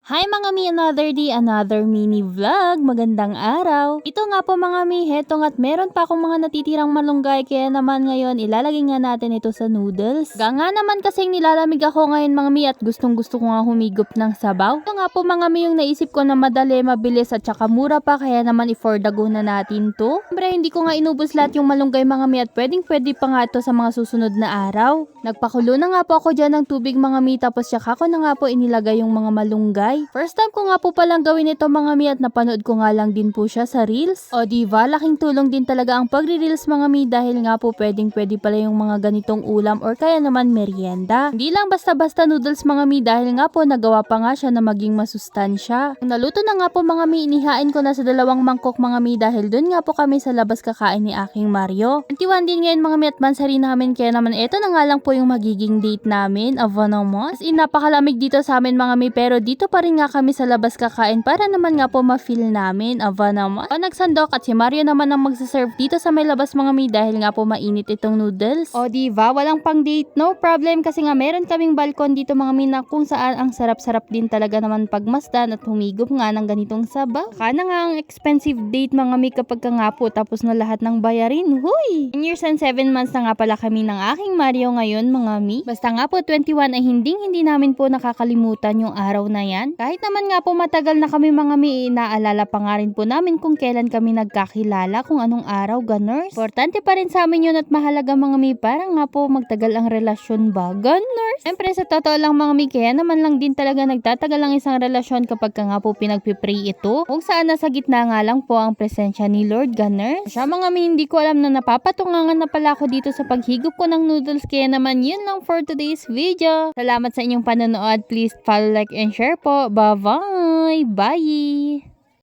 Hi mga mi, another day, another mini vlog. Magandang araw. Ito nga po mga mi, heto nga't meron pa akong mga natitirang malunggay kaya naman ngayon ilalagay nga natin ito sa noodles. Nga naman kasing nilalamig ako ngayon mga mi at gustong gusto ko nga humigop ng sabaw. Ito nga po mga mi yung naisip ko na madali, mabilis at saka mura pa kaya naman i-fordago na natin to. Siyempre hindi ko nga inubos lahat yung malunggay mga mi at pwede pa nga ito sa mga susunod na araw. Nagpakulo na nga po ako dyan ng tubig mga mi tapos saka ko na nga po inilagay yung mga malunggay. First time ko nga po palang gawin ito mga mi at napanood ko nga lang din po siya sa reels. O diba, laking tulong din talaga ang pagre-reels mga mi dahil nga po pwede pala yung mga ganitong ulam or kaya naman merienda. Hindi lang basta-basta noodles mga mi dahil nga po nagawa pa nga siya na maging masustansya. Naluto na nga po mga mi, inihain ko na sa 2 mangkok mga mi dahil dun nga po kami sa labas kakain ni aking Mario. 21 din ngayon mga mi at mansari namin kaya naman eto na nga lang po yung magiging date namin. Ava naman. As in napakalamig dito sa amin mga mi pero dito pa rin nga kami sa labas kakain para naman nga po ma-feel namin. Ava naman. O nagsandok at si Mario naman ang magsaserve dito sa may labas mga mi dahil nga po mainit itong noodles. O diba, walang pang date, no problem kasi nga meron kaming balkon dito mga mi na kung saan ang sarap-sarap din talaga naman pagmasdan at humigop nga ng ganitong sabaw. Kana nga ang expensive date mga mi kapag ka nga po tapos na lahat ng bayarin. Huy! 10 years and 7 months na nga pala kami ng aking Mario ngayon mga mi. Basta nga po 21 ay hindi namin po nakakalimutan yung araw na yan. Kahit naman nga po matagal na kami mga mi, inaalala pa nga rin po namin kung kailan kami nagkakilala, kung anong araw, ganers. Importante pa rin sa amin yun at mahalaga mga mi, para nga po magtagal ang relasyon ba, ganers. Siyempre sa totoo lang mga mi, kaya naman lang din talaga nagtatagal ang isang relasyon kapag ka nga po pinagpipray ito, kung saan nasa gitna nga lang po ang presensya ni Lord, ganers. Siya mga mi, hindi ko alam na napapatungangan na pala ako dito sa paghigop ko ng noodles, kaya naman yun lang for today's video. Salamat sa inyong panonood, please follow, like, and share po. Bye-bye! Bye!